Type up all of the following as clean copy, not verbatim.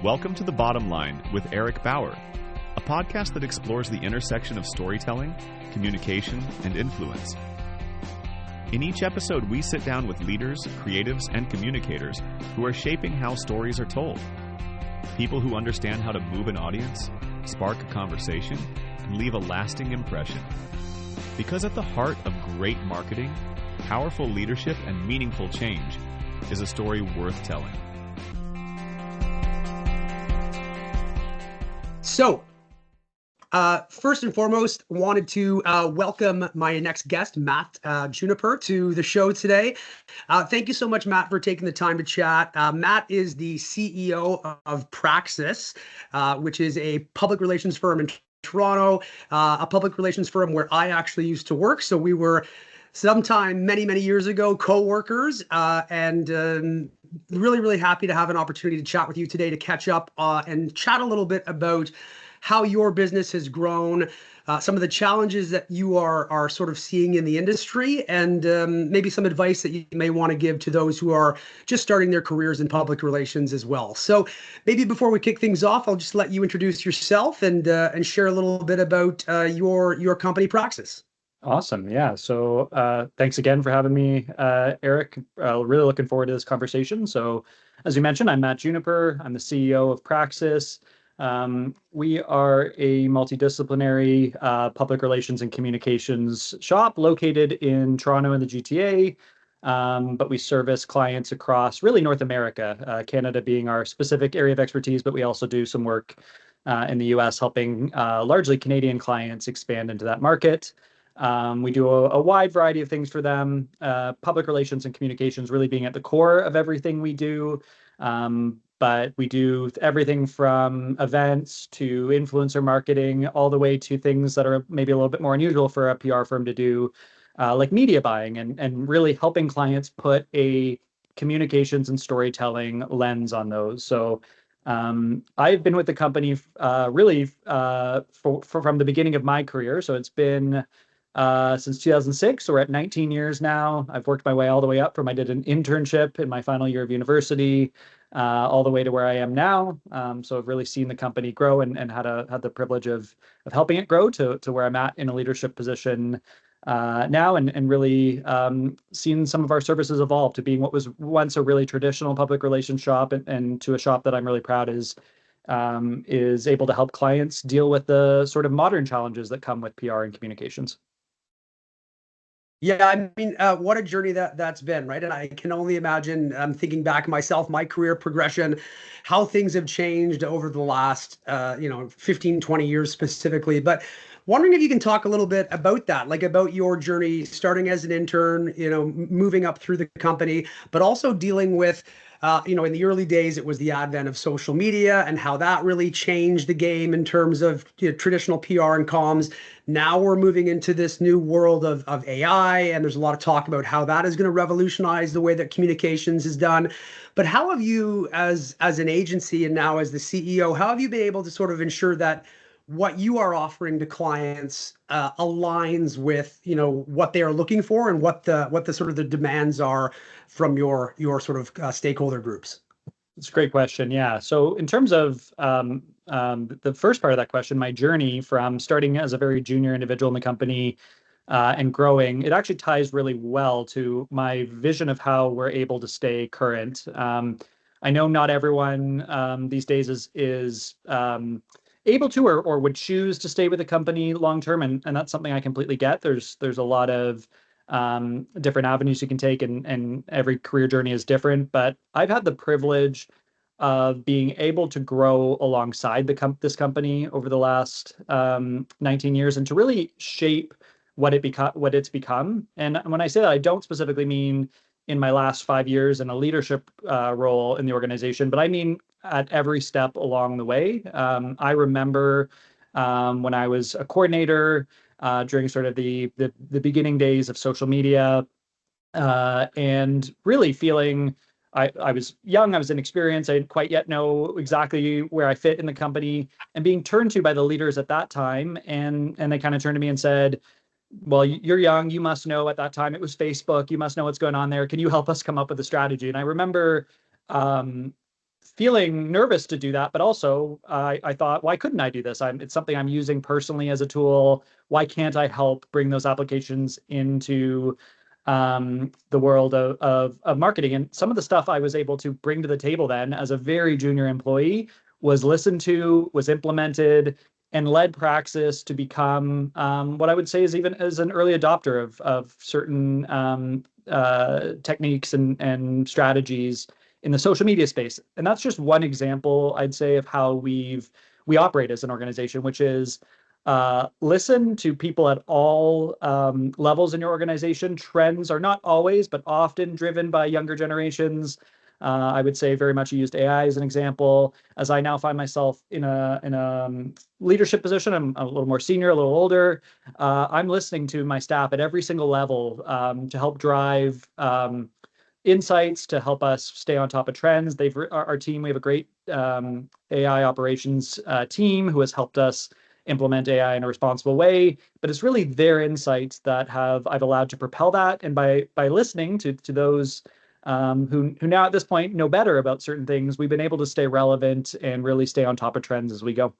Welcome to The Bottom Line with Erick Bauer, a podcast that explores the intersection of storytelling, communication, and influence. In each episode, we sit down with leaders, creatives, and communicators who are shaping how stories are told. People who understand how to move an audience, spark a conversation, and leave a lasting impression. Because at the heart of great marketing, powerful leadership, and meaningful change is a story worth telling. So, first and foremost, wanted to welcome my next guest, Matt Juniper, to the show today. Thank you so much, Matt, for taking the time to chat. Matt is the CEO of PRAXIS, which is a public relations firm in Toronto, a public relations firm where I actually used to work. So we were sometime many years ago co-workers, and really happy to have an opportunity to chat with you today to catch up and chat a little bit about how your business has grown, some of the challenges that you are sort of seeing in the industry, and maybe some advice that you may want to give to those who are just starting their careers in public relations as well. So maybe before we kick things off, I'll just let you introduce yourself and share a little bit about your company, PRAXIS. Awesome. Yeah. So thanks again for having me, Erick. Really looking forward to this conversation. So as you mentioned, I'm Matt Juniper. I'm the CEO of PRAXIS. We are a multidisciplinary public relations and communications shop located in Toronto and the GTA, but we service clients across really North America, Canada being our specific area of expertise, but we also do some work in the US helping largely Canadian clients expand into that market. We do a wide variety of things for them, public relations and communications really being at the core of everything we do. But we do everything from events to influencer marketing, all the way to things that are maybe a little bit more unusual for a PR firm to do, like media buying and really helping clients put a communications and storytelling lens on those. So I've been with the company really from the beginning of my career. So it's been since 2006, so we're at 19 years now. I've worked my way all the way up from I did an internship in my final year of university, all the way to where I am now. So I've really seen the company grow and had the privilege of helping it grow to where I'm at in a leadership position now, and really seen some of our services evolve to being what was once a really traditional public relations shop and to a shop that I'm really proud is able to help clients deal with the sort of modern challenges that come with PR and communications. Yeah, I mean, what a journey that's been, right? And I can only imagine, thinking back myself, my career progression, how things have changed over the last, 15, 20 years specifically. But wondering if you can talk a little bit about that, like about your journey, starting as an intern, moving up through the company, but also dealing with, in the early days, it was the advent of social media and how that really changed the game in terms of traditional PR and comms. Now we're moving into this new world of AI, and there's a lot of talk about how that is going to revolutionize the way that communications is done. But how have you, as an agency and now as the CEO, how have you been able to sort of ensure that what you are offering to clients aligns with what they are looking for and what the sort of the demands are from your sort of stakeholder groups? It's a great question. Yeah. So in terms of the first part of that question, my journey from starting as a very junior individual in the company and growing, it actually ties really well to my vision of how we're able to stay current. I know not everyone these days is able to or would choose to stay with the company long term, and that's something I completely get. There's a lot of different avenues you can take, and every career journey is different. But I've had the privilege of being able to grow alongside this company over the last 19 years and to really shape what it's become. And when I say that, I don't specifically mean in my last 5 years in a leadership role in the organization, but I mean at every step along the way. I remember when I was a coordinator during sort of the beginning days of social media, and really feeling I was young, I was inexperienced, I didn't quite yet know exactly where I fit in the company, and being turned to by the leaders at that time, and they kind of turned to me and said, well, you're young, you must know, at that time it was Facebook, you must know what's going on there. Can you help us come up with a strategy? And I remember feeling nervous to do that, but also I thought, why couldn't I do this? It's something I'm using personally as a tool. Why can't I help bring those applications into the world of marketing? And some of the stuff I was able to bring to the table then as a very junior employee was listened to, was implemented, and led Praxis to become what I would say is even as an early adopter of certain techniques and strategies in the social media space. And that's just one example, I'd say, of how we operate as an organization, which is listen to people at all levels in your organization. Trends are not always, but often driven by younger generations. I would say very much used AI as an example. As I now find myself in a leadership position, I'm a little more senior, a little older. I'm listening to my staff at every single level to help drive insights, to help us stay on top of trends. Our team, we have a great AI operations team who has helped us implement AI in a responsible way, but it's really their insights that I've allowed to propel that. And by listening to those who now at this point know better about certain things, we've been able to stay relevant and really stay on top of trends as we go.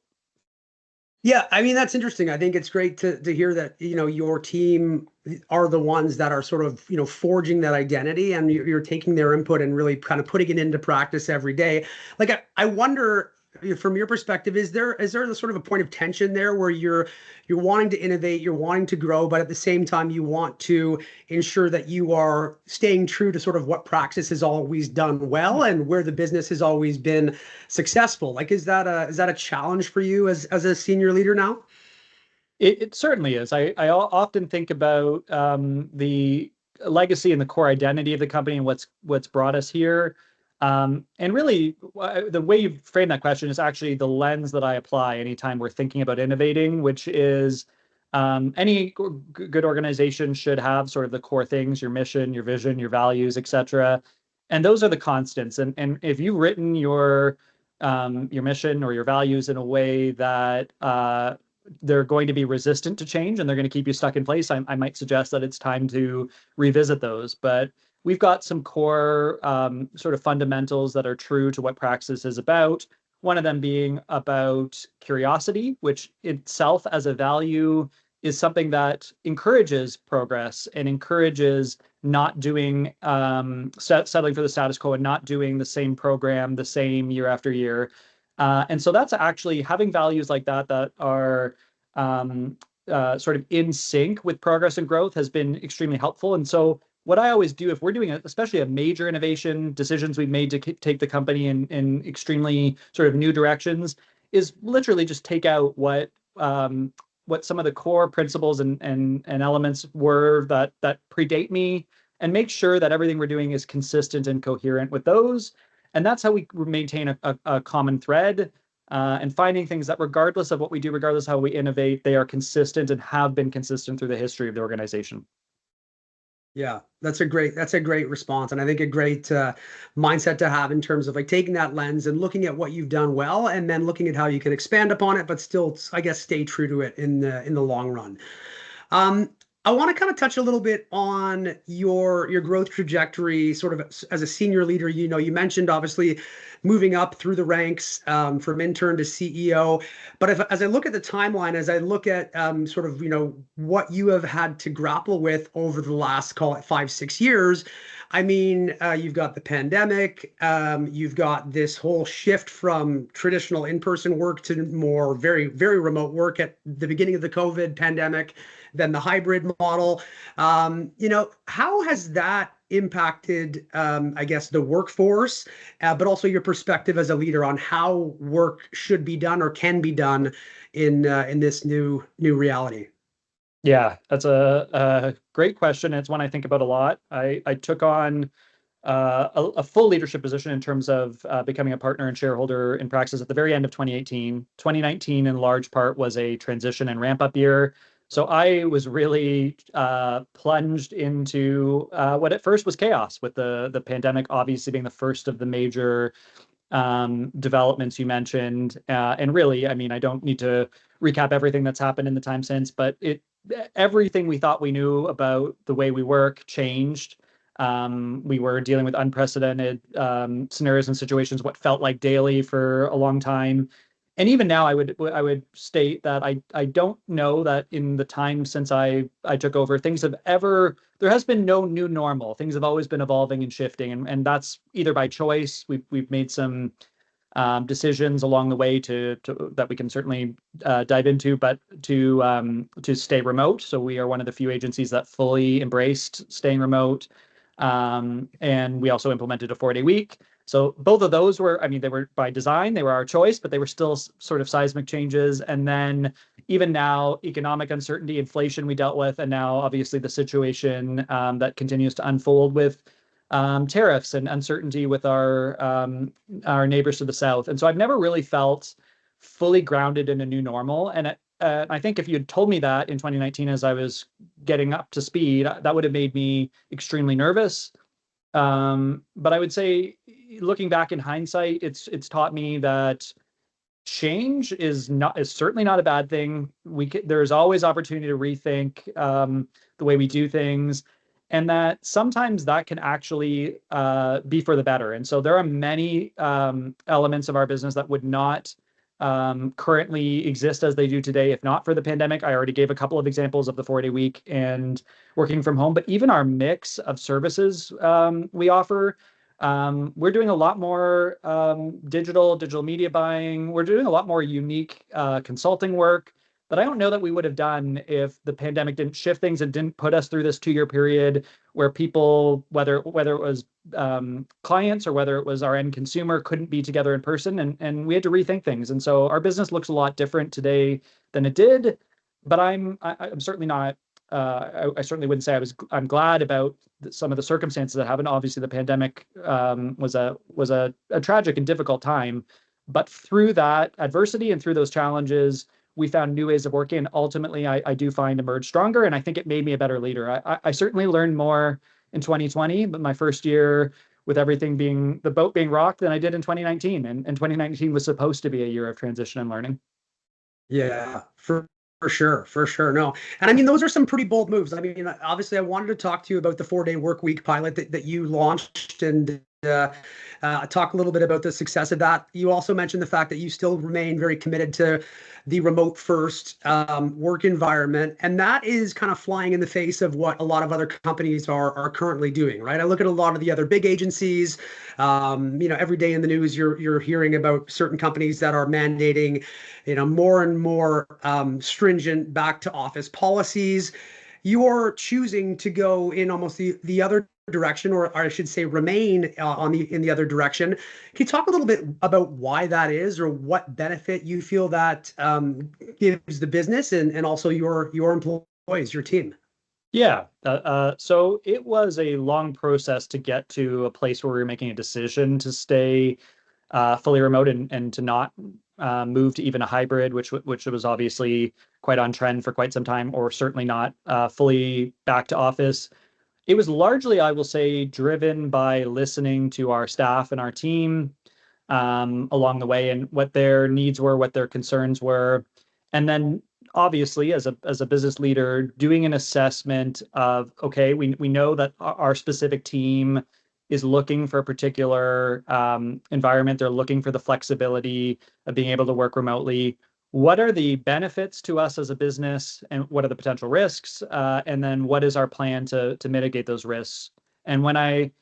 Yeah, I mean, that's interesting. I think it's great to hear that, your team are the ones that are sort of, forging that identity, and you're taking their input and really kind of putting it into practice every day. Like, I wonder, from your perspective, is there the sort of a point of tension there where you're wanting to innovate, you're wanting to grow, but at the same time you want to ensure that you are staying true to sort of what Praxis has always done well and where the business has always been successful? Like, is that a challenge for you as a senior leader now? It certainly is. I often think about the legacy and the core identity of the company and what's brought us here. And really, the way you frame that question is actually the lens that I apply anytime we're thinking about innovating, which is any good organization should have sort of the core things: your mission, your vision, your values, etc. And those are the constants. And if you've written your mission or your values in a way that they're going to be resistant to change and they're going to keep you stuck in place, I might suggest that it's time to revisit those. But we've got some core sort of fundamentals that are true to what Praxis is about. One of them being about curiosity, which itself as a value is something that encourages progress and encourages not doing, settling for the status quo and not doing the same program the same year after year. And so that's actually having values like that are sort of in sync with progress and growth has been extremely helpful. And so what I always do if we're doing especially a major innovation, decisions we've made to take the company in extremely sort of new directions, is literally just take out what some of the core principles and elements were that predate me, and make sure that everything we're doing is consistent and coherent with those. And that's how we maintain a common thread, and finding things that, regardless of what we do, regardless of how we innovate, they are consistent and have been consistent through the history of the organization. Yeah, that's a great response, and I think a great mindset to have in terms of like taking that lens and looking at what you've done well, and then looking at how you can expand upon it, but still, I guess, stay true to it in the long run. I want to kind of touch a little bit on your growth trajectory, sort of as a senior leader. You mentioned obviously moving up through the ranks from intern to CEO. But as I look at the timeline, as I look at sort of what you have had to grapple with over the last, call it 5-6 years. I mean, you've got the pandemic, you've got this whole shift from traditional in-person work to more very, very remote work at the beginning of the COVID pandemic, then the hybrid model. How has that impacted, I guess, the workforce, but also your perspective as a leader on how work should be done or can be done in this new reality? Yeah, that's a great question. It's one I think about a lot. I took on a full leadership position in terms of becoming a partner and shareholder in Praxis at the very end of 2018. 2019, in large part, was a transition and ramp up year. So I was really plunged into what at first was chaos, with the pandemic obviously being the first of the major developments you mentioned. And really, I mean, I don't need to recap everything that's happened in the time since, but everything we thought we knew about the way we work changed. We were dealing with unprecedented scenarios and situations, what felt like daily for a long time. And even now, I would state that I don't know that in the time since I took over, there has been no new normal. Things have always been evolving and shifting, and that's either by choice. We've made some decisions along the way to that we can certainly dive into, but to stay remote. So we are one of the few agencies that fully embraced staying remote, and we also implemented a 4-day week. So both of those were, I mean, they were by design, they were our choice, but they were still sort of seismic changes. And then even now, economic uncertainty, inflation we dealt with, and now obviously the situation that continues to unfold with tariffs and uncertainty with our neighbors to the south. And so I've never really felt fully grounded in a new normal. And I think if you had told me that in 2019 as I was getting up to speed, that would have made me extremely nervous. But I would say, looking back in hindsight, it's taught me that change is certainly not a bad thing. There's always opportunity to rethink the way we do things, and that sometimes that can actually be for the better. And so there are many elements of our business that would not currently exist as they do today if not for the pandemic. I already gave a couple of examples of the 4-day week and working from home, but even our mix of services we offer, we're doing a lot more digital media buying. We're doing a lot more unique consulting work that I don't know that we would have done if the pandemic didn't shift things and didn't put us through this 2-year period where people, whether it was clients or whether it was our end consumer, couldn't be together in person, and we had to rethink things. And so our business looks a lot different today than it did. But I'm certainly not. I certainly wouldn't say I'm glad about some of the circumstances that happened. Obviously, the pandemic was a tragic and difficult time, but through that adversity and through those challenges, we found new ways of working, and ultimately I do find emerged stronger, and I think it made me a better leader. I certainly learned more in 2020, but my first year with everything the boat being rocked, than I did in 2019, and 2019 was supposed to be a year of transition and learning. Yeah, for sure. No. And I mean, those are some pretty bold moves. I mean, obviously I wanted to talk to you about the 4-day work week pilot that you launched, and talk a little bit about the success of that. You also mentioned the fact that you still remain very committed to the remote first work environment. And that is kind of flying in the face of what a lot of other companies are currently doing, right? I look at a lot of the other big agencies, every day in the news, you're hearing about certain companies that are mandating, more and more stringent back to office policies. You're choosing to go in almost the other direction, or I should say remain in the other direction. Can you talk a little bit about why that is, or what benefit you feel that gives the business and also your employees, your team? Yeah. So it was a long process to get to a place where we were making a decision to stay fully remote and to not move to even a hybrid, which was obviously quite on trend for quite some time, or certainly not fully back to office. It was largely, I will say, driven by listening to our staff and our team along the way, and what their needs were, what their concerns were. And then obviously, as a business leader, doing an assessment of, okay, we know that our specific team is looking for a particular environment. They're looking for the flexibility of being able to work remotely. What are the benefits to us as a business, and what are the potential risks? And then what is our plan to mitigate those risks? And when I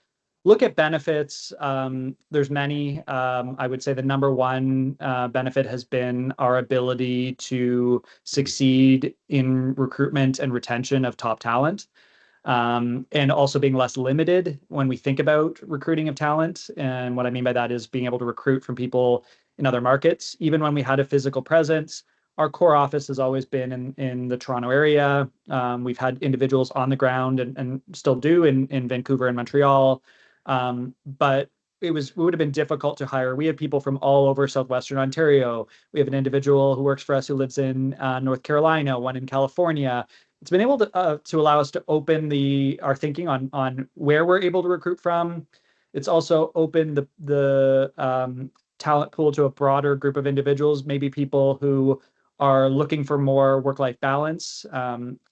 look at benefits, there's many. I would say the number one benefit has been our ability to succeed in recruitment and retention of top talent, and also being less limited when we think about recruiting of talent. And what I mean by that is being able to recruit from people in other markets. Even when we had a physical presence, our core office has always been in the Toronto area. We've had individuals on the ground and still do in Vancouver and Montreal. But it would have been difficult to hire. We have people from all over Southwestern Ontario. We have an individual who works for us who lives in North Carolina, one in California. It's been able to allow us to open our thinking on where we're able to recruit from. It's also opened the talent pool to a broader group of individuals, maybe people who are looking for more work-life balance.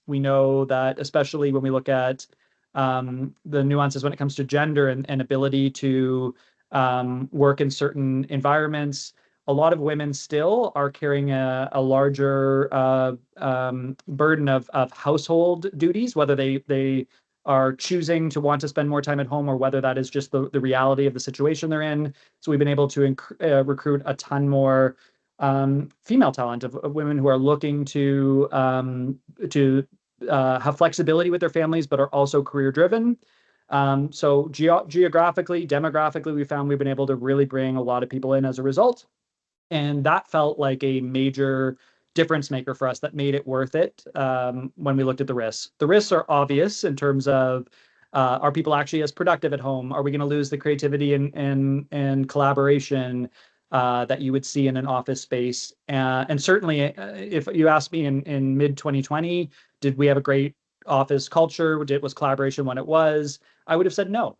We know that, especially when we look at the nuances when it comes to gender and ability to work in certain environments. A lot of women still are carrying a larger burden of household duties, whether they are choosing to want to spend more time at home or whether that is just the reality of the situation they're in. So we've been able to recruit a ton more female talent of women who are looking to have flexibility with their families, but are also career driven. So geographically, demographically, we found we've been able to really bring a lot of people in as a result. And that felt like a major difference maker for us that made it worth it when we looked at the risks. The risks are obvious in terms of are people actually as productive at home? Are we going to lose the creativity and collaboration that you would see in an office space? And certainly, if you asked me in mid 2020, did we have a great office culture? Was collaboration when it was? I would have said no.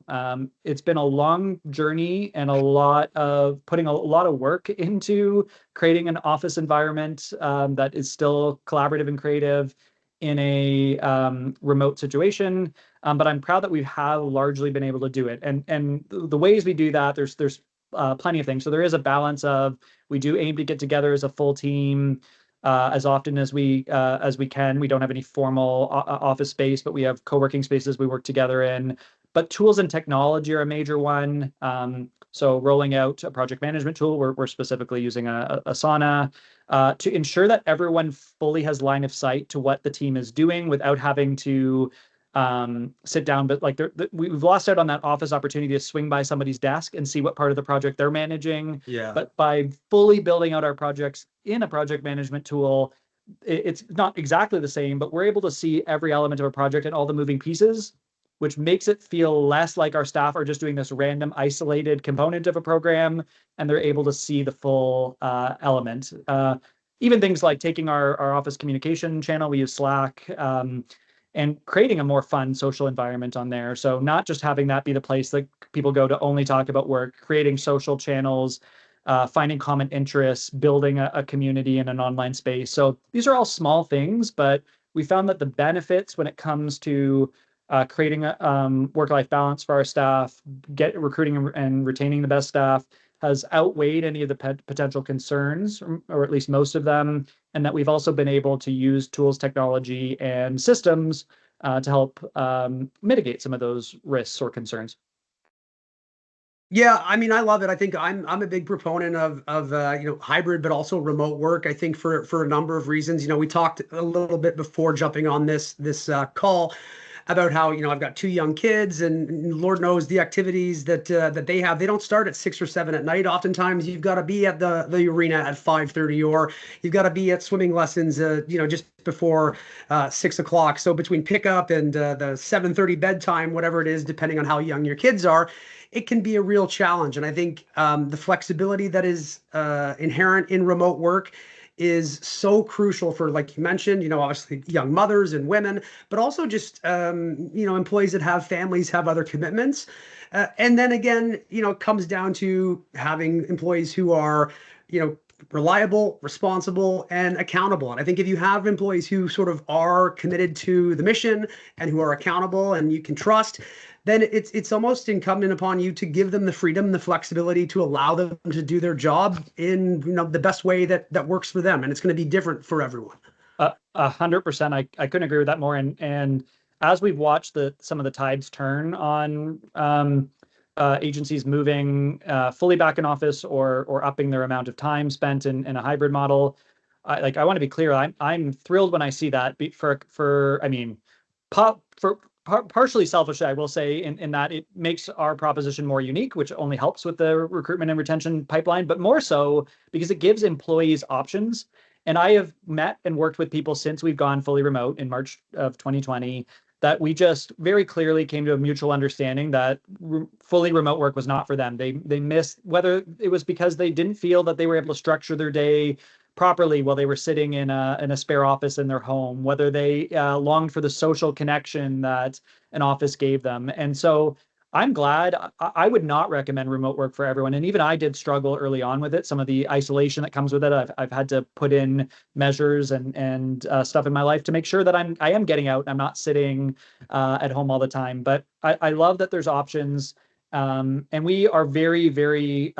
It's been a long journey and a lot of putting a lot of work into creating an office environment that is still collaborative and creative in a remote situation. But I'm proud that we have largely been able to do it. And the ways we do that, there's plenty of things. So there is a balance of we do aim to get together as a full team as often as we can. We don't have any formal office space, but we have co-working spaces we work together in. But tools and technology are a major one. So rolling out a project management tool, we're specifically using Asana to ensure that everyone fully has line of sight to what the team is doing without having to sit down. But like we've lost out on that office opportunity to swing by somebody's desk and see what part of the project they're managing. Yeah. But by fully building out our projects in a project management tool, it's not exactly the same, but we're able to see every element of a project and all the moving pieces, which makes it feel less like our staff are just doing this random isolated component of a program, and they're able to see the full element. Even things like taking our office communication channel, we use Slack, and creating a more fun social environment on there. So not just having that be the place that people go to only talk about work, creating social channels, finding common interests, building a community in an online space. So these are all small things, but we found that the benefits when it comes to creating a work-life balance for our staff, recruiting and retaining the best staff has outweighed any of the potential concerns, or at least most of them, and that we've also been able to use tools, technology, and systems to help mitigate some of those risks or concerns. Yeah, I mean, I love it. I think I'm a big proponent of hybrid, but also remote work. I think for a number of reasons. We talked a little bit before jumping on this call about how I've got two young kids, and Lord knows the activities that they have. They don't start at 6 or 7 at night. Oftentimes, you've got to be at the arena at 5:30, or you've got to be at swimming lessons, just before 6 o'clock. So between pickup and the 7:30 bedtime, whatever it is, depending on how young your kids are, it can be a real challenge. And I think the flexibility that is inherent in remote work is so crucial for, like you mentioned, obviously young mothers and women, but also just, employees that have families, have other commitments. And then again, it comes down to having employees who are, reliable, responsible, and accountable. And I think if you have employees who sort of are committed to the mission and who are accountable and you can trust, then it's almost incumbent upon you to give them the freedom, the flexibility to allow them to do their job in the best way that works for them. And it's going to be different for everyone. 100%. I couldn't agree with that more. And as we've watched some of the tides turn on agencies moving fully back in office or upping their amount of time spent in a hybrid model, I want to be clear. I'm thrilled when I see that. Partially selfishly, I will say, in that it makes our proposition more unique, which only helps with the recruitment and retention pipeline, but more so because it gives employees options. And I have met and worked with people since we've gone fully remote in March of 2020 that we just very clearly came to a mutual understanding that fully remote work was not for them. They missed, whether it was because they didn't feel that they were able to structure their day properly while they were sitting in a spare office in their home, whether they longed for the social connection that an office gave them. And so I'm glad. I would not recommend remote work for everyone. And even I did struggle early on with it. Some of the isolation that comes with it. I've had to put in measures and stuff in my life to make sure that I am getting out. I'm not sitting at home all the time. But I love that there's options. And we are very, very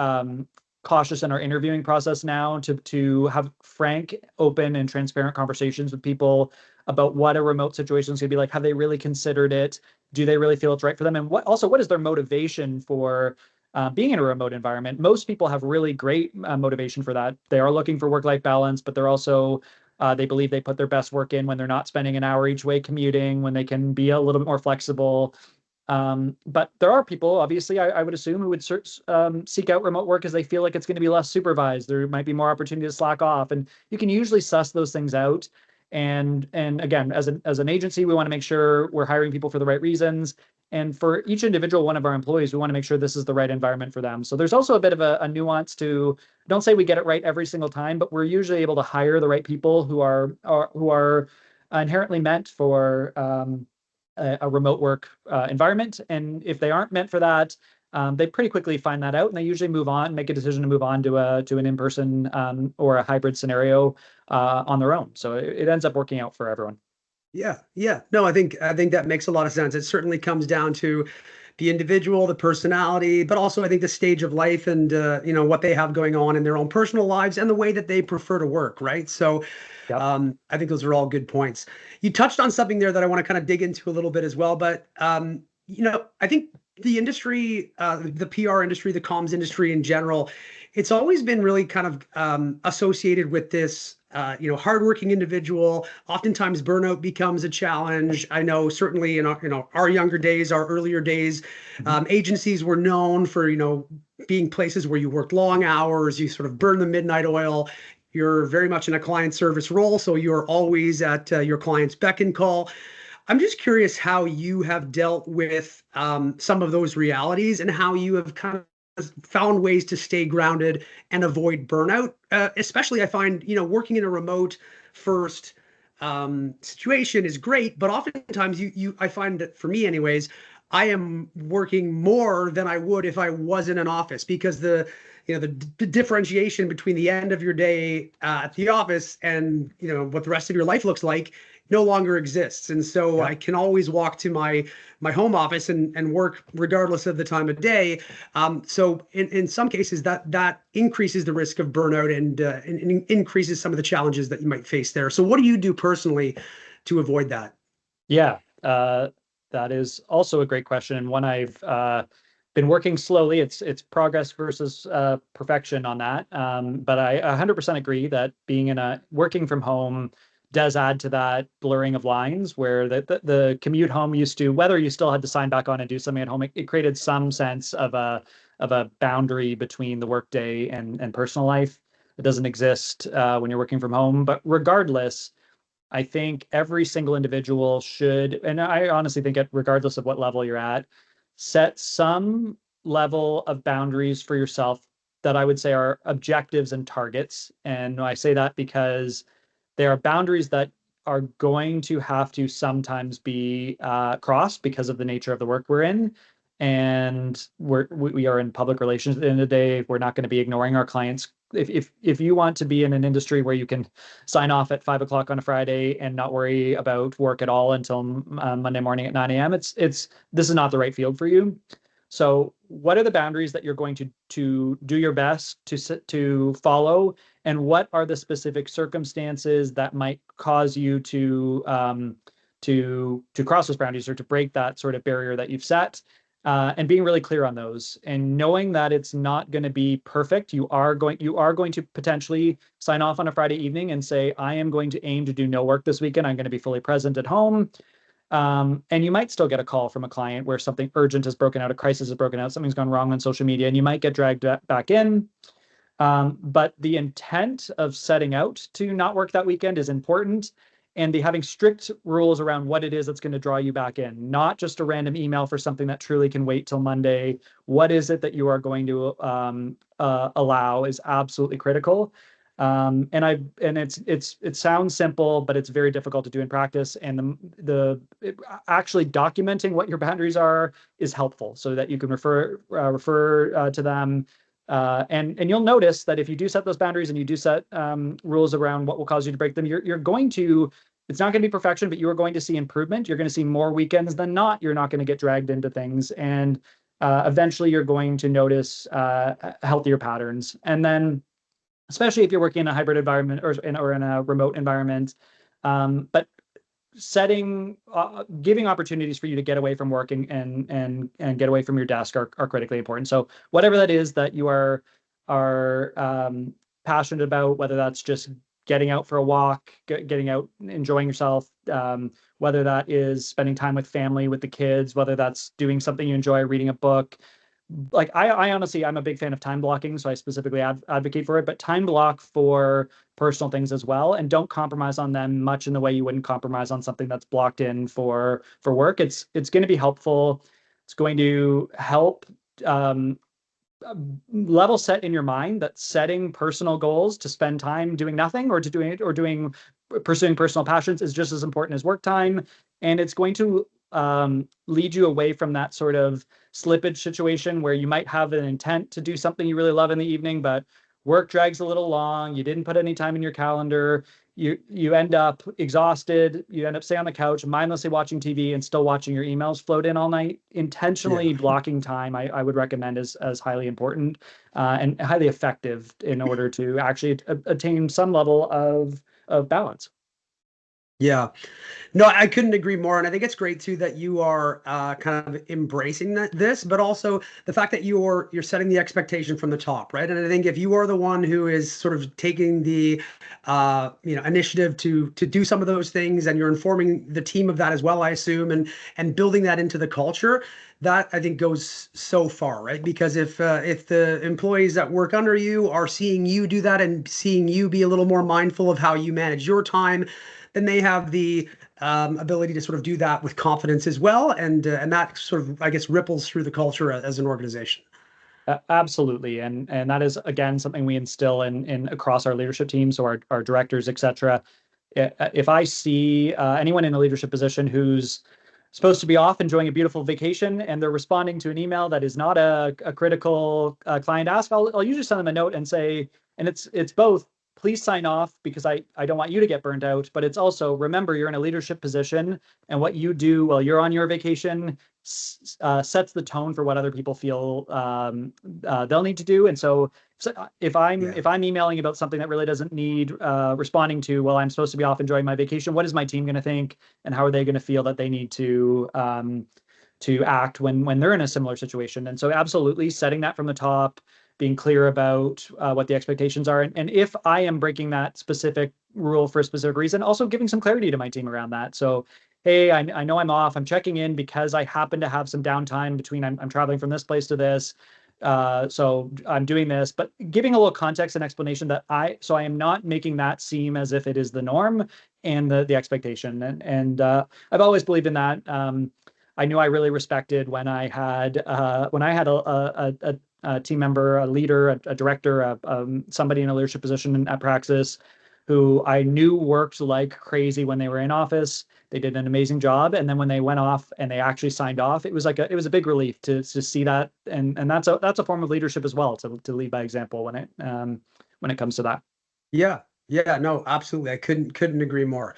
cautious in our interviewing process now to have frank, open, and transparent conversations with people about what a remote situation is going to be like. Have they really considered it? Do they really feel it's right for them? And what is their motivation for being in a remote environment? Most people have really great motivation for that. They are looking for work-life balance, but they're also they believe they put their best work in when they're not spending an hour each way commuting, when they can be a little bit more flexible. But there are people, obviously, I would assume, who would seek out remote work because they feel like it's going to be less supervised. There might be more opportunity to slack off, and you can usually suss those things out. And again, as an agency, we want to make sure we're hiring people for the right reasons. And for each individual one of our employees, we want to make sure this is the right environment for them. So there's also a bit of a nuance to, don't say we get it right every single time, but we're usually able to hire the right people who are inherently meant for a remote work environment. And if they aren't meant for that, they pretty quickly find that out, and they usually make a decision to move on to an in-person or a hybrid scenario on their own. So it ends up working out for everyone. Yeah, yeah. No, I think that makes a lot of sense. It certainly comes down to the individual, the personality, but also I think the stage of life and what they have going on in their own personal lives and the way that they prefer to work, right? So Yep. I think those are all good points. You touched on something there that I want to kind of dig into a little bit as well, but I think the industry, the PR industry, the comms industry in general, it's always been really kind of associated with this, hardworking individual. Oftentimes, burnout becomes a challenge. I know certainly in our younger days, our earlier days, agencies were known for being places where you worked long hours, you sort of burn the midnight oil. You're very much in a client service role, so you're always at your client's beck and call. I'm just curious how you have dealt with some of those realities and how you have kind of found ways to stay grounded and avoid burnout. Especially, I find, working in a remote first situation is great, but oftentimes I find that for me anyways, I am working more than I would if I was in an office because the differentiation between the end of your day at the office and what the rest of your life looks like no longer exists. And so I can always walk to my home office and work regardless of the time of day. So in some cases that increases the risk of burnout and increases some of the challenges that you might face there. So what do you do personally to avoid that? Yeah, that is also a great question, and one I've been working slowly. It's progress versus perfection on that. But I 100% agree that working from home does add to that blurring of lines where the commute home used to, whether you still had to sign back on and do something at home, it created some sense of a boundary between the workday and personal life. It doesn't exist when you're working from home. But regardless, I think every single individual should, and I honestly think regardless of what level you're at, set some level of boundaries for yourself that I would say are objectives and targets. And I say that because there are boundaries that are going to have to sometimes be crossed because of the nature of the work we're in. And we are in public relations at the end of the day. We're not going to be ignoring our clients. If you want to be in an industry where you can sign off at 5 o'clock on a Friday and not worry about work at all until Monday morning at 9 a.m., this is not the right field for you. So what are the boundaries that you're going to do your best to follow, and what are the specific circumstances that might cause you to cross those boundaries or to break that sort of barrier that you've set, and being really clear on those, and knowing that it's not going to be perfect. You are going to potentially sign off on a Friday evening and say, I am going to aim to do no work this weekend. I'm going to be fully present at home. And you might still get a call from a client where something urgent has broken out, a crisis has broken out, something's gone wrong on social media, and you might get dragged back in. But the intent of setting out to not work that weekend is important, and having strict rules around what it is that's going to draw you back in, not just a random email for something that truly can wait till Monday. What is it that you are going to allow is absolutely critical. It sounds simple, but it's very difficult to do in practice. And actually documenting what your boundaries are is helpful, so that you can refer to them. And you'll notice that if you do set those boundaries and you do set rules around what will cause you to break them, you're going to. It's not going to be perfection, but you are going to see improvement. You're going to see more weekends than not. You're not going to get dragged into things, and eventually you're going to notice healthier patterns. And then, especially if you're working in a hybrid environment or in a remote environment, but giving opportunities for you to get away from work and get away from your desk are critically important. So whatever that is that you are passionate about, whether that's just getting out for a walk, getting out, enjoying yourself, whether that is spending time with family, with the kids, whether that's doing something you enjoy, reading a book. Like I honestly, I'm a big fan of time blocking, so I specifically advocate for it, but time block for personal things as well, and don't compromise on them much in the way you wouldn't compromise on something that's blocked in for work. It's going to be helpful. It's going to help level set in your mind that setting personal goals to spend time doing nothing or pursuing personal passions is just as important as work time. And it's going to lead you away from that sort of slippage situation where you might have an intent to do something you really love in the evening, but work drags a little long. You didn't put any time in your calendar. You end up exhausted. You end up staying on the couch, mindlessly watching TV and still watching your emails float in all night. Intentionally blocking time, I would recommend as highly important and highly effective in order to actually attain some level of balance. Yeah, no, I couldn't agree more. And I think it's great too that you are kind of embracing this, but also the fact that you're setting the expectation from the top, right? And I think if you are the one who is sort of taking the initiative to do some of those things, and you're informing the team of that as well, I assume, and building that into the culture, that I think goes so far, right? Because if the employees that work under you are seeing you do that and seeing you be a little more mindful of how you manage your time, then they have the ability to sort of do that with confidence as well, and that sort of, I guess, ripples through the culture as an organization. Absolutely, and that is again something we instill in across our leadership team, so our directors, etc. If I see anyone in a leadership position who's supposed to be off enjoying a beautiful vacation and they're responding to an email that is not a critical client ask, I'll usually send them a note and say, and it's both, please sign off because I don't want you to get burned out, but it's also, remember, you're in a leadership position, and what you do while you're on your vacation sets the tone for what other people feel they'll need to do. And so if I'm emailing about something that really doesn't need responding to, well, I'm supposed to be off enjoying my vacation, what is my team going to think, and how are they going to feel that they need to act when they're in a similar situation? And so absolutely setting that from the top, being clear about what the expectations are. And if I am breaking that specific rule for a specific reason, also giving some clarity to my team around that. So, hey, I know I'm off. I'm checking in because I happen to have some downtime between I'm traveling from this place to this. So I'm doing this, but giving a little context and explanation that I am not making that seem as if it is the norm and the expectation. And I've always believed in that. I knew I really respected when I had a team member, a leader, a director, somebody in a leadership position at PRAXIS who I knew worked like crazy when they were in office. They did an amazing job. And then when they went off and they actually signed off, it was a big relief to see that. And that's a form of leadership as well, to lead by example when it comes to that. Yeah. No, absolutely. I couldn't agree more.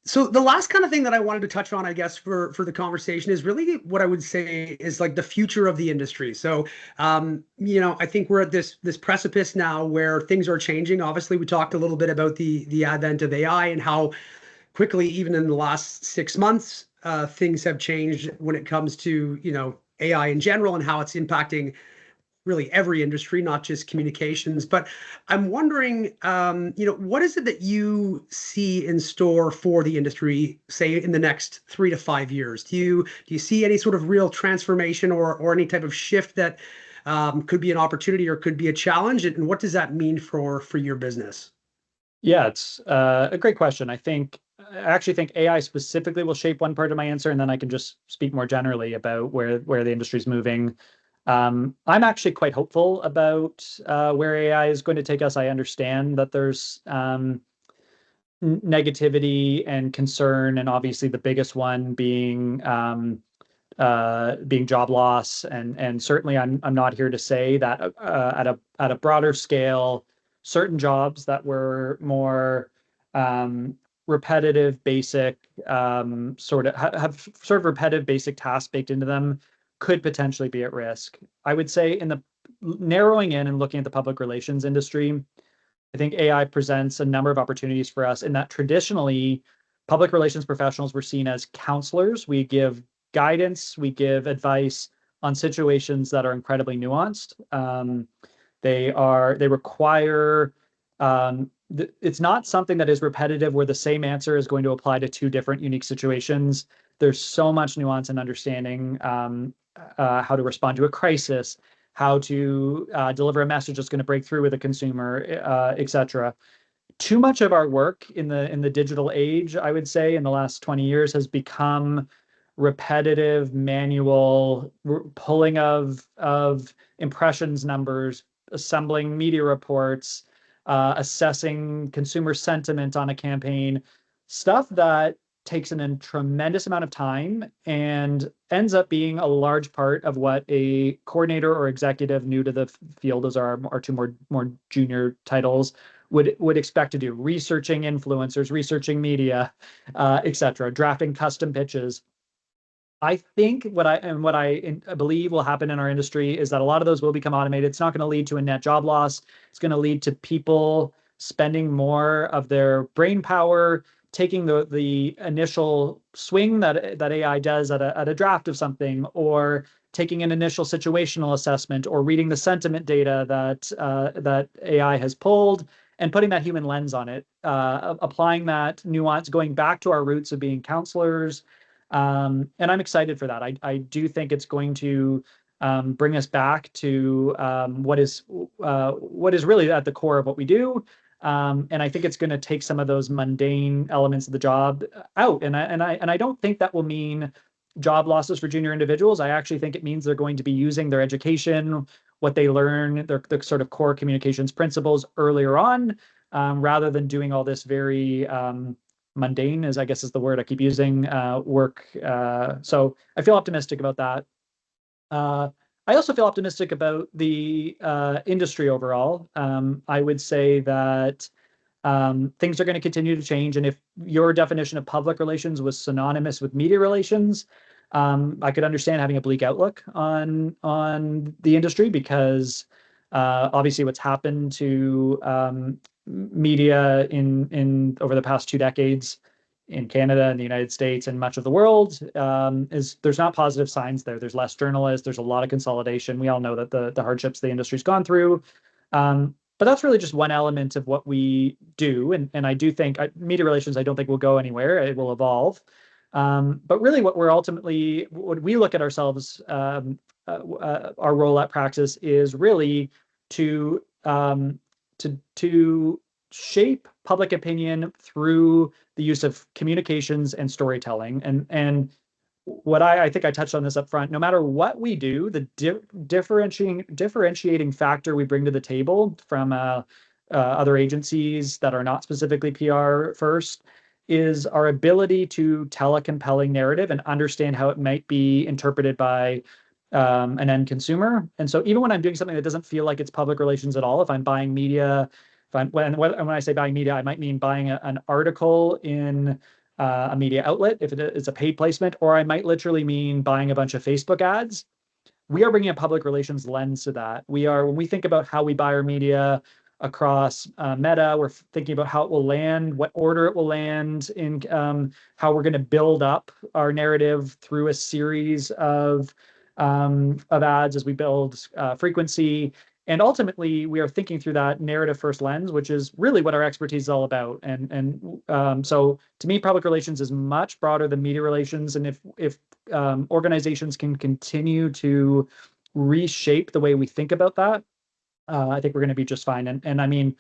So the last kind of thing that I wanted to touch on, I guess, for the conversation is really what I would say is like the future of the industry. So, I think we're at this precipice now where things are changing. Obviously, we talked a little bit about the advent of AI and how quickly, even in the last 6 months, things have changed when it comes to, AI in general and how it's impacting really every industry, not just communications. But I'm wondering, what is it that you see in store for the industry, say in the next 3 to 5 years? Do you see any sort of real transformation or any type of shift that could be an opportunity or could be a challenge? And what does that mean for your business? Yeah, it's a great question. I actually think AI specifically will shape one part of my answer, and then I can just speak more generally about where the industry is moving. I'm actually quite hopeful about where AI is going to take us. I understand that there's negativity and concern, and obviously the biggest one being job loss, and certainly I'm not here to say that at a broader scale, certain jobs that were more repetitive, basic, sort of have sort of repetitive, basic tasks baked into them could potentially be at risk. I would say in the narrowing in and looking at the public relations industry, I think AI presents a number of opportunities for us in that traditionally public relations professionals were seen as counselors. We give guidance, we give advice on situations that are incredibly nuanced. They require, it's not something that is repetitive where the same answer is going to apply to two different unique situations. There's so much nuance and understanding how to respond to a crisis, how to deliver a message that's going to break through with a consumer, et cetera. Too much of our work in the digital age, I would say, in the last 20 years has become repetitive, manual pulling of impressions numbers, assembling media reports, assessing consumer sentiment on a campaign, stuff that takes a tremendous amount of time and ends up being a large part of what a coordinator or executive new to the field, as our two more junior titles, would expect to do: researching influencers, researching media, et cetera, drafting custom pitches. I think what I believe will happen in our industry is that a lot of those will become automated. It's not going to lead to a net job loss. It's going to lead to people spending more of their brain power, taking the initial swing that AI does at a draft of something, or taking an initial situational assessment, or reading the sentiment data that AI has pulled and putting that human lens on it, applying that nuance, going back to our roots of being counselors. And I'm excited for that. I do think it's going to bring us back to what is really at the core of what we do. And I think it's going to take some of those mundane elements of the job out. And I don't think that will mean job losses for junior individuals. I actually think it means they're going to be using their education, what they learn, their sort of core communications principles earlier on, rather than doing all this very mundane, as I guess is the word I keep using, work. So I feel optimistic about that. I also feel optimistic about the industry overall. I would say that things are going to continue to change. And if your definition of public relations was synonymous with media relations, I could understand having a bleak outlook on the industry, because obviously what's happened to media in over the past 2 decades in Canada and the United States and much of the world is there's not positive signs there. There's less journalists. There's a lot of consolidation. We all know that the hardships the industry's gone through. But that's really just one element of what we do. And I do think media relations, I don't think will go anywhere. It will evolve. But really what we look at ourselves, our role at PRAXIS is really to shape public opinion through the use of communications and storytelling. And what I think I touched on this up front, no matter what we do, the differentiating factor we bring to the table from other agencies that are not specifically PR first is our ability to tell a compelling narrative and understand how it might be interpreted by an end consumer. And so even when I'm doing something that doesn't feel like it's public relations at all, if I'm buying media, when I say buying media, I might mean buying an article in a media outlet, if it's a paid placement, or I might literally mean buying a bunch of Facebook ads. We are bringing a public relations lens to that. When we think about how we buy our media across Meta, we're thinking about how it will land, what order it will land in, how we're going to build up our narrative through a series of ads as we build frequency. And ultimately, we are thinking through that narrative first lens, which is really what our expertise is all about. And so to me, public relations is much broader than media relations. And if organizations can continue to reshape the way we think about that, I think we're going to be just fine. And I mean,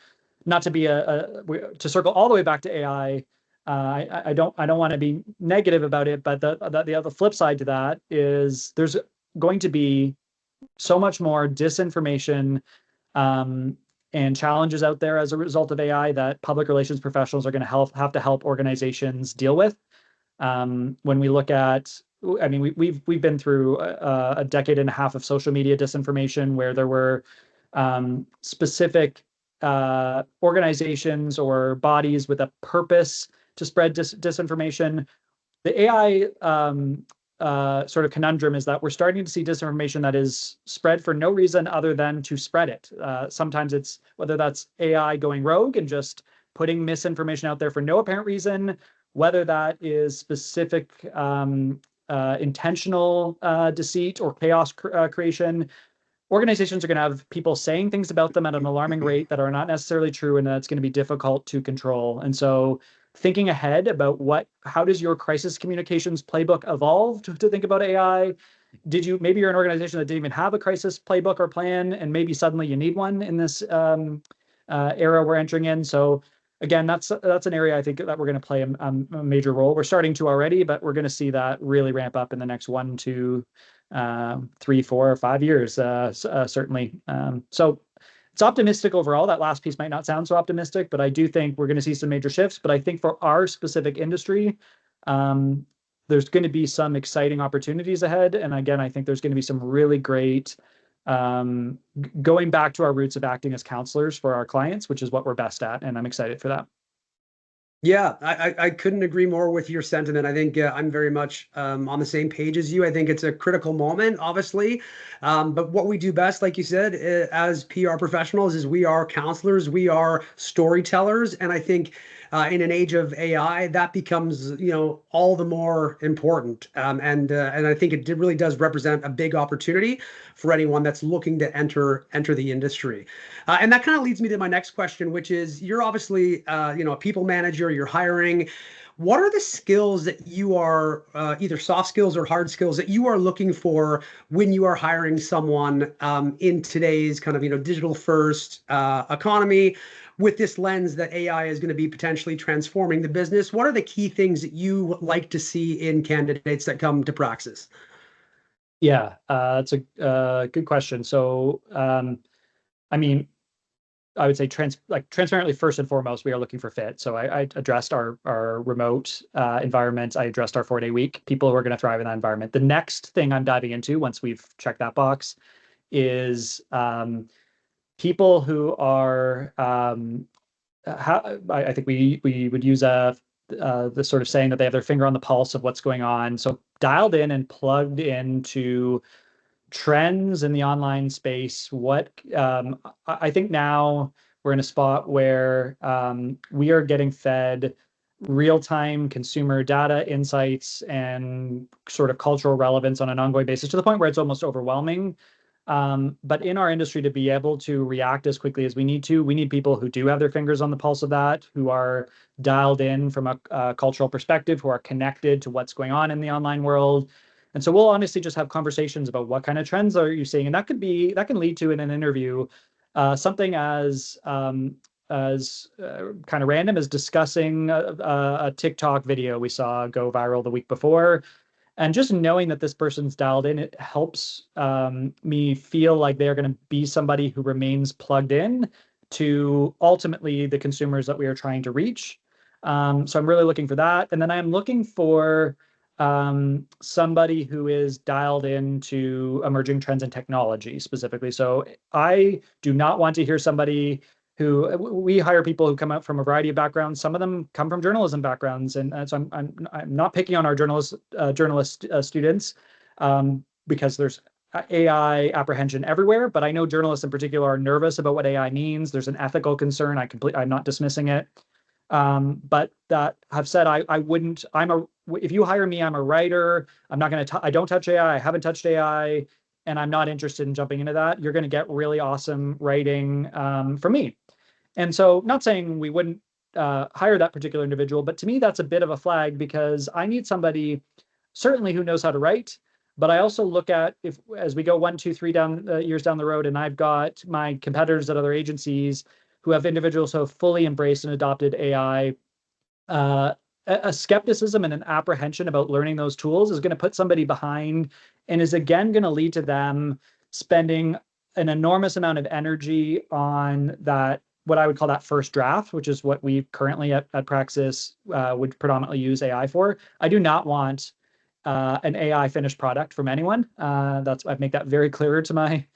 not to be to circle all the way back to AI, I don't want to be negative about it, but the flip side to that is there's going to be so much more disinformation and challenges out there as a result of AI that public relations professionals are going to have to help organizations deal with. When we look at, I mean, we've been through a decade and a half of social media disinformation, where there were specific organizations or bodies with a purpose to spread disinformation. The AI sort of conundrum is that we're starting to see disinformation that is spread for no reason other than to spread it. Sometimes it's whether that's AI going rogue and just putting misinformation out there for no apparent reason, whether that is specific intentional deceit or chaos creation. Organizations are going to have people saying things about them at an alarming rate that are not necessarily true, and that's going to be difficult to control. And so thinking ahead about how does your crisis communications playbook evolve to think about AI? Maybe you're an organization that didn't even have a crisis playbook or plan, and maybe suddenly you need one in this era we're entering in. So again, that's an area I think that we're going to play a major role. We're starting to already, but we're going to see that really ramp up in the next 1, 2, 3, 4, or 5 years, certainly. So it's optimistic overall. That last piece might not sound so optimistic, but I do think we're going to see some major shifts. But I think for our specific industry, there's going to be some exciting opportunities ahead. And again, I think there's going to be some really great going back to our roots of acting as counselors for our clients, which is what we're best at. And I'm excited for that. Yeah, I couldn't agree more with your sentiment. I think I'm very much on the same page as you. I think it's a critical moment, obviously. But what we do best, like you said, as PR professionals, is we are counselors, we are storytellers. And I think in an age of AI, that becomes, all the more important. And I think it really does represent a big opportunity for anyone that's looking to enter the industry. And that kind of leads me to my next question, which is, you're obviously, a people manager, you're hiring. What are the skills that you are, either soft skills or hard skills, that you are looking for when you are hiring someone in today's kind of, digital first economy, with this lens that AI is going to be potentially transforming the business? What are the key things that you like to see in candidates that come to Praxis? Yeah, that's a good question. So, I mean, I would say transparently, first and foremost, we are looking for fit. So I addressed our remote environment. I addressed our 4-day week, people who are going to thrive in that environment. The next thing I'm diving into, once we've checked that box, is people who are, I think we would use the sort of saying that they have their finger on the pulse of what's going on. So dialed in and plugged into trends in the online space. I think now we're in a spot where we are getting fed real-time consumer data insights and sort of cultural relevance on an ongoing basis, to the point where it's almost overwhelming. But in our industry, to be able to react as quickly as we need to, we need people who do have their fingers on the pulse of that, who are dialed in from a cultural perspective, who are connected to what's going on in the online world. And so we'll honestly just have conversations about what kind of trends are you seeing, and that can lead to, in an interview, something as kind of random as discussing a TikTok video we saw go viral the week before. And just knowing that this person's dialed in, it helps me feel like they're going to be somebody who remains plugged in to ultimately the consumers that we are trying to reach. So I'm really looking for that. And then I'm looking for somebody who is dialed into emerging trends in technology specifically. So I do not want to hear somebody we hire people who come out from a variety of backgrounds. Some of them come from journalism backgrounds, and so I'm not picking on our journalist students because there's AI apprehension everywhere. But I know journalists in particular are nervous about what AI means. There's an ethical concern. I'm not dismissing it. But that have said, I wouldn't. If you hire me, I'm a writer. I'm not going to. I don't touch AI. I haven't touched AI, and I'm not interested in jumping into that. You're going to get really awesome writing from me. And so, not saying we wouldn't hire that particular individual, but to me, that's a bit of a flag, because I need somebody certainly who knows how to write. But I also look at, as we go 1, 2, 3 years down the road, and I've got my competitors at other agencies who have individuals who have fully embraced and adopted AI, a skepticism and an apprehension about learning those tools is going to put somebody behind, and is again going to lead to them spending an enormous amount of energy on that, what I would call that first draft, which is what we currently at PRAXIS would predominantly use AI for. I do not want an AI finished product from anyone. I make that very clear to my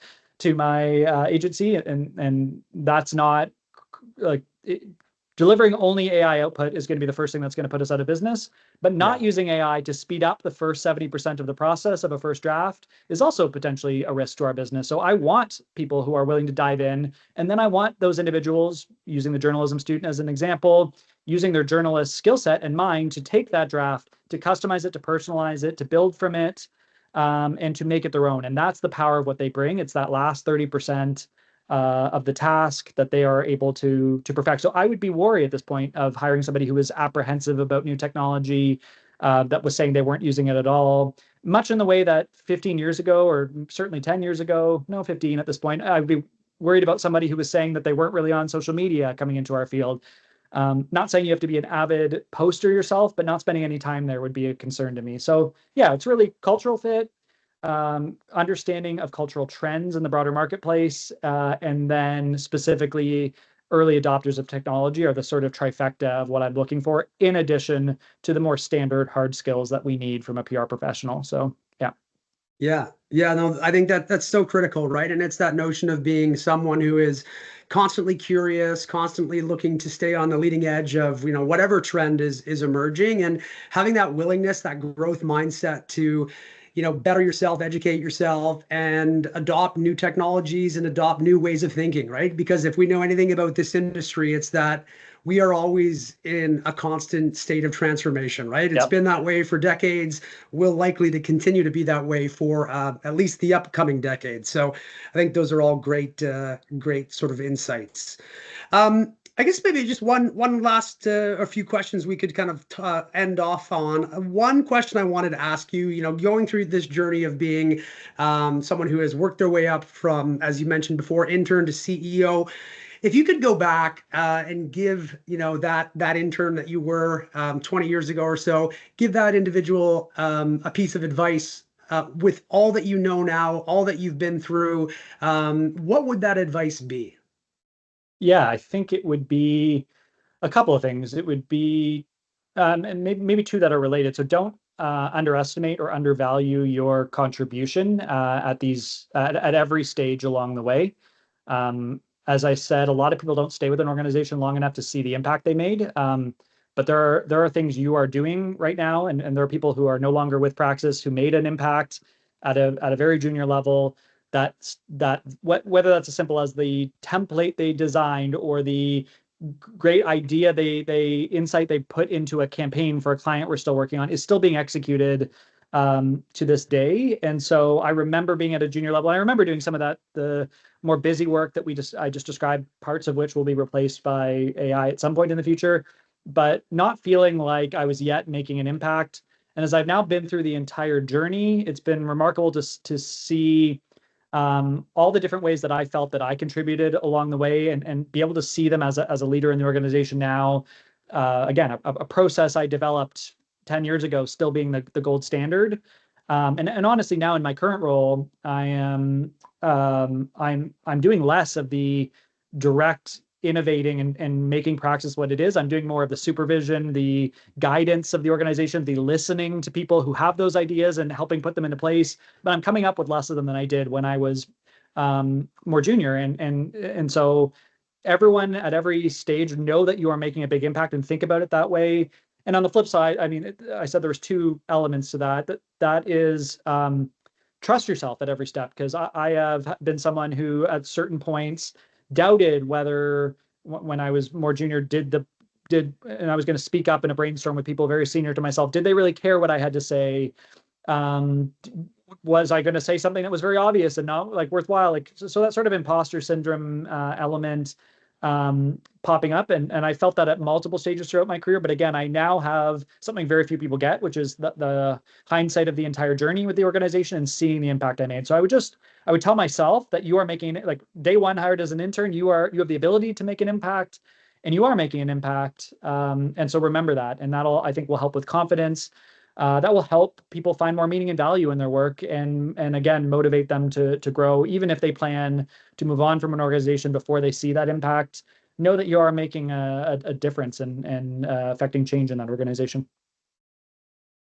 agency, and that's not like delivering only AI output is going to be the first thing that's going to put us out of business. But not using AI to speed up the first 70% of the process of a first draft is also potentially a risk to our business. So I want people who are willing to dive in, and then I want those individuals, using the journalism student as an example, using their journalist skill set and mind to take that draft, to customize it, to personalize it, to build from it, and to make it their own. And that's the power of what they bring. It's that last 30% of the task that they are able to perfect. So I would be worried at this point of hiring somebody who is apprehensive about new technology, that was saying they weren't using it at all, much in the way that 15 years ago, or certainly 10 years ago, no, 15 at this point, I would be worried about somebody who was saying that they weren't really on social media coming into our field. Not saying you have to be an avid poster yourself, but not spending any time there would be a concern to me. So yeah, it's really cultural fit, understanding of cultural trends in the broader marketplace, and then specifically early adopters of technology are the sort of trifecta of what I'm looking for, in addition to the more standard hard skills that we need from a PR professional. So yeah. Yeah, no, I think that's so critical, right? And it's that notion of being someone who is constantly curious, constantly looking to stay on the leading edge of, whatever trend is emerging, and having that willingness, that growth mindset to, better yourself, educate yourself, and adopt new technologies and adopt new ways of thinking, right? Because if we know anything about this industry, it's that we are always in a constant state of transformation, right? It's been that way for decades, will likely to continue to be that way for at least the upcoming decade. So I think those are all great sort of insights. I guess maybe just one last a few questions we could kind of end off on. One question I wanted to ask you, going through this journey of being someone who has worked their way up from, as you mentioned before, intern to CEO. If you could go back and give, that intern that you were 20 years ago or so, give that individual a piece of advice with all that you know now, all that you've been through, what would that advice be? Yeah, I think it would be a couple of things. It would be, and maybe two that are related. So don't underestimate or undervalue your contribution at every stage along the way. As I said, a lot of people don't stay with an organization long enough to see the impact they made. But there are things you are doing right now, and there are people who are no longer with PRAXIS who made an impact at a very junior level. Whether that's as simple as the template they designed or the great idea insight they put into a campaign for a client we're still working on is still being executed to this day. And so I remember being at a junior level. I remember doing some of the more busy work that I just described, parts of which will be replaced by AI at some point in the future, but not feeling like I was yet making an impact. And as I've now been through the entire journey, it's been remarkable to see all the different ways that I felt that I contributed along the way, and be able to see them as a leader in the organization now. Again, a process I developed 10 years ago still being the gold standard. And honestly, now in my current role, I'm doing less of the direct innovating and making PRAXIS what it is. I'm doing more of the supervision, the guidance of the organization, the listening to people who have those ideas and helping put them into place. But I'm coming up with less of them than I did when I was more junior. And so everyone at every stage know that you are making a big impact and think about it that way. And on the flip side, I mean, I said there was two elements to that. That is trust yourself at every step, because I have been someone who at certain points doubted whether, when I was more junior, and I was going to speak up in a brainstorm with people very senior to myself, did they really care what I had to say? Was I going to say something that was very obvious and not like worthwhile? So that sort of imposter syndrome element popping up. And I felt that at multiple stages throughout my career. But again, I now have something very few people get, which is the hindsight of the entire journey with the organization and seeing the impact I made. So I would tell myself that you are making, like, day one hired as an intern, you have the ability to make an impact, and you are making an impact. And so remember that, and that'll, I think, will help with confidence. that will help people find more meaning and value in their work, and again, motivate them to grow. Even if they plan to move on from an organization before they see that impact, know that you are making a difference and affecting change in that organization.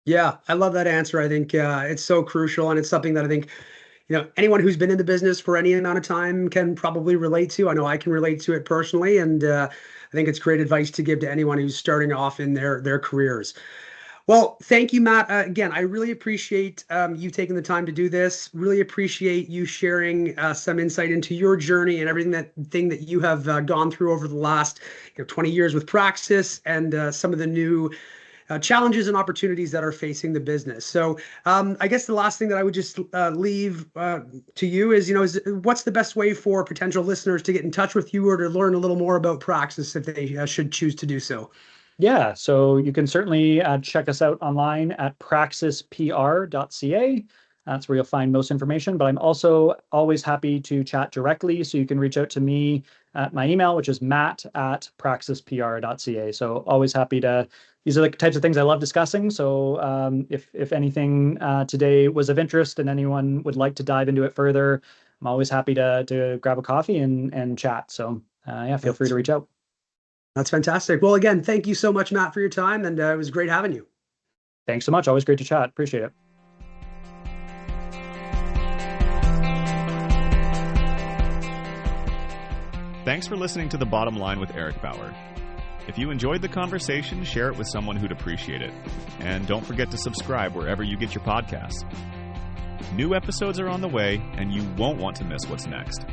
Yeah, I love that answer. I think it's so crucial, and it's something that I think anyone who's been in the business for any amount of time can probably relate to. I know I can relate to it personally, and I think it's great advice to give to anyone who's starting off in their careers. Well, thank you, Matt. Again, I really appreciate you taking the time to do this. Really appreciate you sharing some insight into your journey and everything that you have gone through over the last 20 years with Praxis, and some of the new challenges and opportunities that are facing the business. So I guess the last thing that I would just leave to you is what's the best way for potential listeners to get in touch with you or to learn a little more about Praxis if they should choose to do so? Yeah, so you can certainly check us out online at praxispr.ca. That's where you'll find most information, but I'm also always happy to chat directly. So you can reach out to me at my email, which is matt@praxispr.ca. So always happy to, these are the types of things I love discussing. So if anything today was of interest and anyone would like to dive into it further, I'm always happy to grab a coffee and chat. So yeah, feel free to reach out. That's fantastic. Well, again, thank you so much, Matt, for your time, and it was great having you. Thanks so much. Always great to chat. Appreciate it. Thanks for listening to The Bottom Line with Erick Bauer. If you enjoyed the conversation, share it with someone who'd appreciate it. And don't forget to subscribe wherever you get your podcasts. New episodes are on the way, and you won't want to miss what's next.